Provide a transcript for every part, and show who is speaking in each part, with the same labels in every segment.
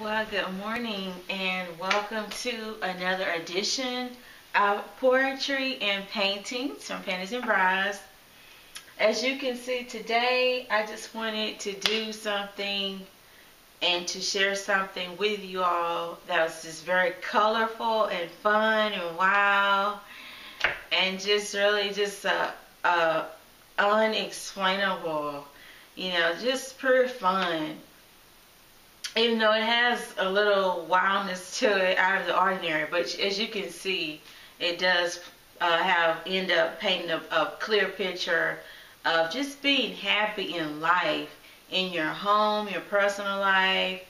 Speaker 1: Well, good morning and welcome to another edition of Poetry and Paintings from Panties and Bras. As you can see today, I just wanted to do something and to share something with you all that was just very colorful and fun and wild and just really just unexplainable, just pure fun. Even though it has a little wildness to it, out of the ordinary, but as you can see, it does end up painting a clear picture of just being happy in life, in your home, your personal life,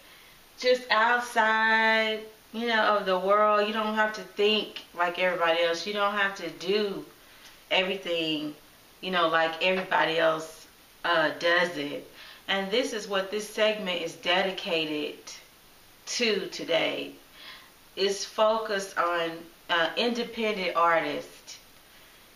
Speaker 1: just outside, of the world. You don't have to think like everybody else. You don't have to do everything, like everybody else does it. And this is what this segment is dedicated to today. It's focused on independent artists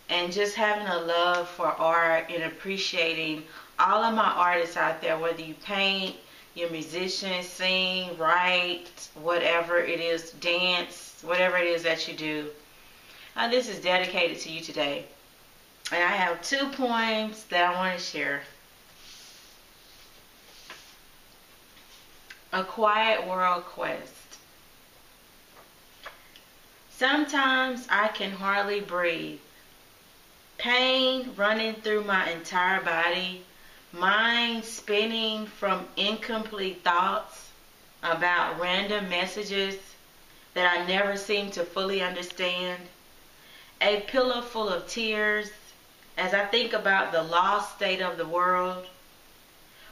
Speaker 1: and just having a love for art and appreciating all of my artists out there, whether you paint, you're a musician, sing, write, whatever it is, dance, whatever it is that you do. This is dedicated to you today. And I have 2 poems that I want to share. A Quiet World Quest. Sometimes I can hardly breathe. Pain running through my entire body. Mind spinning from incomplete thoughts about random messages that I never seem to fully understand. A pillow full of tears as I think about the lost state of the world.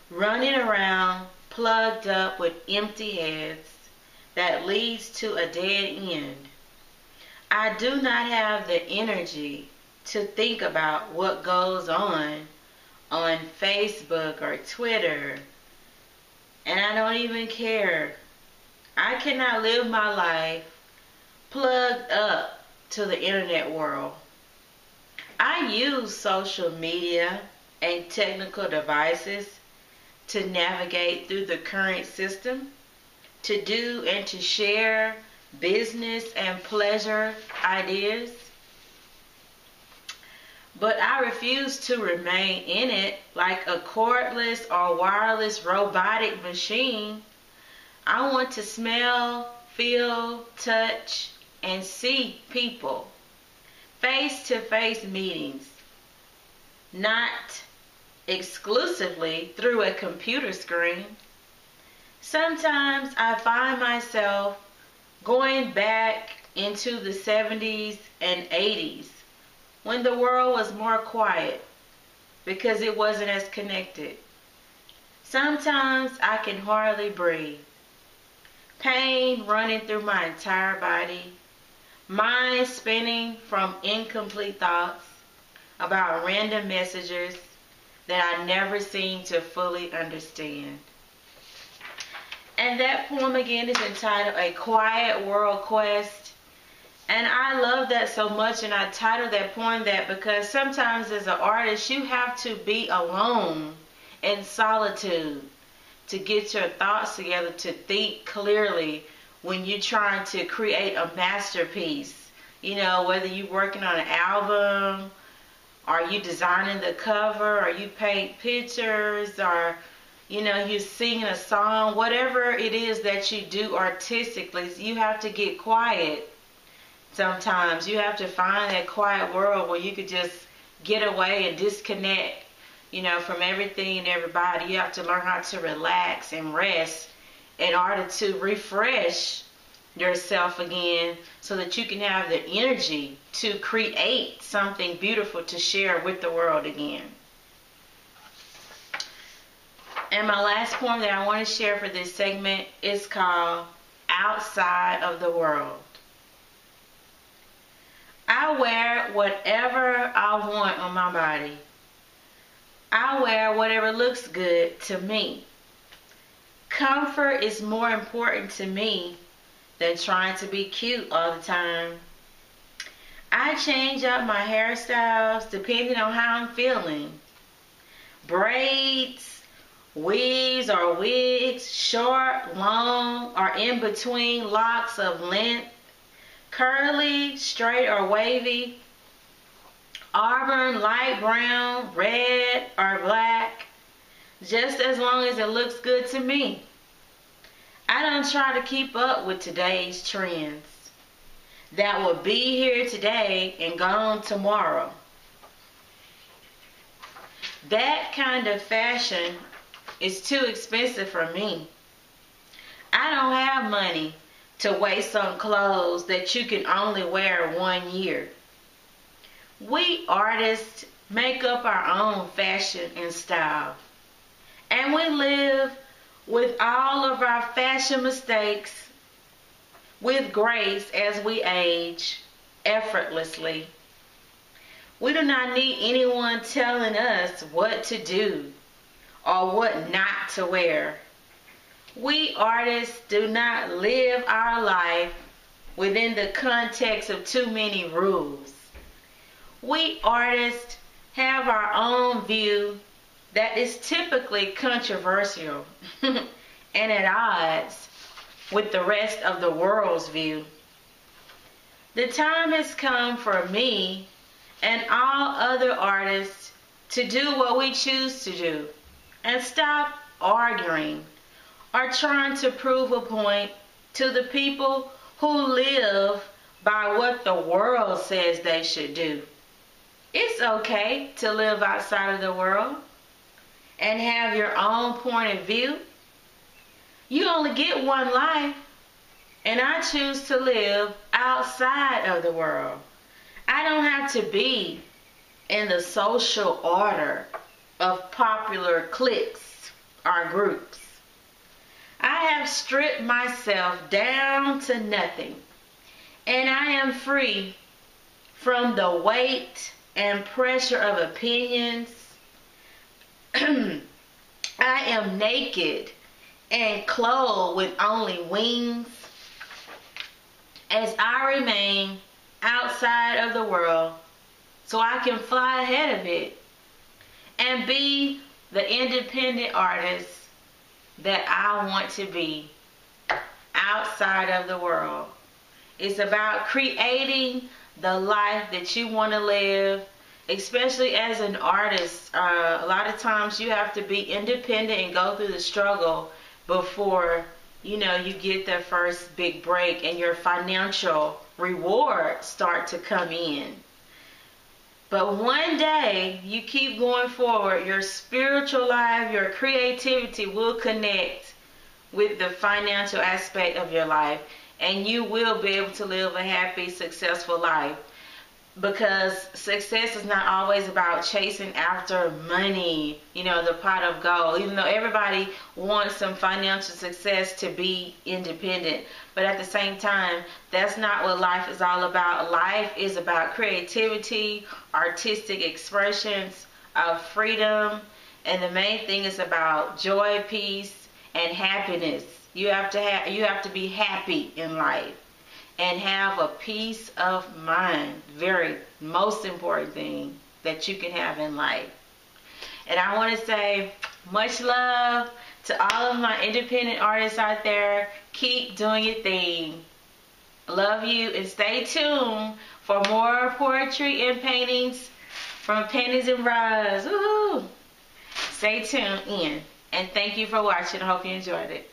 Speaker 1: Running around plugged up with empty heads that leads to a dead end. I do not have the energy to think about what goes on Facebook or Twitter, and I don't even care. I cannot live my life plugged up to the internet world. I use social media and technical devices to navigate through the current system, to do and to share business and pleasure ideas. But I refuse to remain in it like a cordless or wireless robotic machine. I want to smell, feel, touch, and see people. Face-to-face meetings, not exclusively through a computer screen. Sometimes I find myself going back into the 70s and 80s when the world was more quiet because it wasn't as connected. Sometimes I can hardly breathe. Pain running through my entire body. Mind spinning from incomplete thoughts about random messages that I never seem to fully understand. And that poem again is entitled A Quiet World Quest. And I love that so much, and I titled that poem that because sometimes as an artist you have to be alone in solitude to get your thoughts together, to think clearly when you're trying to create a masterpiece. Whether you're working on an album, are you designing the cover, or you paint pictures, or you're singing a song, whatever it is that you do artistically, you have to get quiet. Sometimes you have to find that quiet world where you could just get away and disconnect, from everything and everybody. You have to learn how to relax and rest in order to refresh yourself again so that you can have the energy to create something beautiful to share with the world again. And my last poem that I want to share for this segment is called Outside of the World. I wear whatever I want on my body. I wear whatever looks good to me. Comfort is more important to me than trying to be cute all the time. I change up my hairstyles depending on how I'm feeling. Braids, weaves or wigs, short, long, or in between locks of length, curly, straight, or wavy, auburn, light brown, red, or black, just as long as it looks good to me. I don't try to keep up with today's trends that will be here today and gone tomorrow. That kind of fashion is too expensive for me. I don't have money to waste on clothes that you can only wear 1 year. We artists make up our own fashion and style, and we live with all of our fashion mistakes with grace as we age effortlessly. We do not need anyone telling us what to do or what not to wear. We artists do not live our life within the context of too many rules. We artists have our own view that is typically controversial and at odds with the rest of the world's view. The time has come for me and all other artists to do what we choose to do and stop arguing or trying to prove a point to the people who live by what the world says they should do. It's okay to live outside of the world and have your own point of view. You only get one life, and I choose to live outside of the world. I don't have to be in the social order of popular cliques or groups. I have stripped myself down to nothing, and I am free from the weight and pressure of opinions. I am naked and clothed with only wings as I remain outside of the world so I can fly ahead of it and be the independent artist that I want to be outside of the world. It's about creating the life that you want to live, especially as an artist. A lot of times you have to be independent and go through the struggle before you get the first big break and your financial rewards start to come in. But one day you keep going forward, your spiritual life, your creativity will connect with the financial aspect of your life, and you will be able to live a happy, successful life. Because success is not always about chasing after money, the pot of gold. Even though everybody wants some financial success to be independent. But at the same time, that's not what life is all about. Life is about creativity, artistic expressions of freedom. And the main thing is about joy, peace, and happiness. You have to be happy in life and have a peace of mind. Very most important thing that you can have in life. And I want to say much love to all of my independent artists out there. Keep doing your thing. Love you, and stay tuned for more poetry and paintings from Panties and Bras. Woohoo! Stay tuned in, and thank you for watching. I hope you enjoyed it.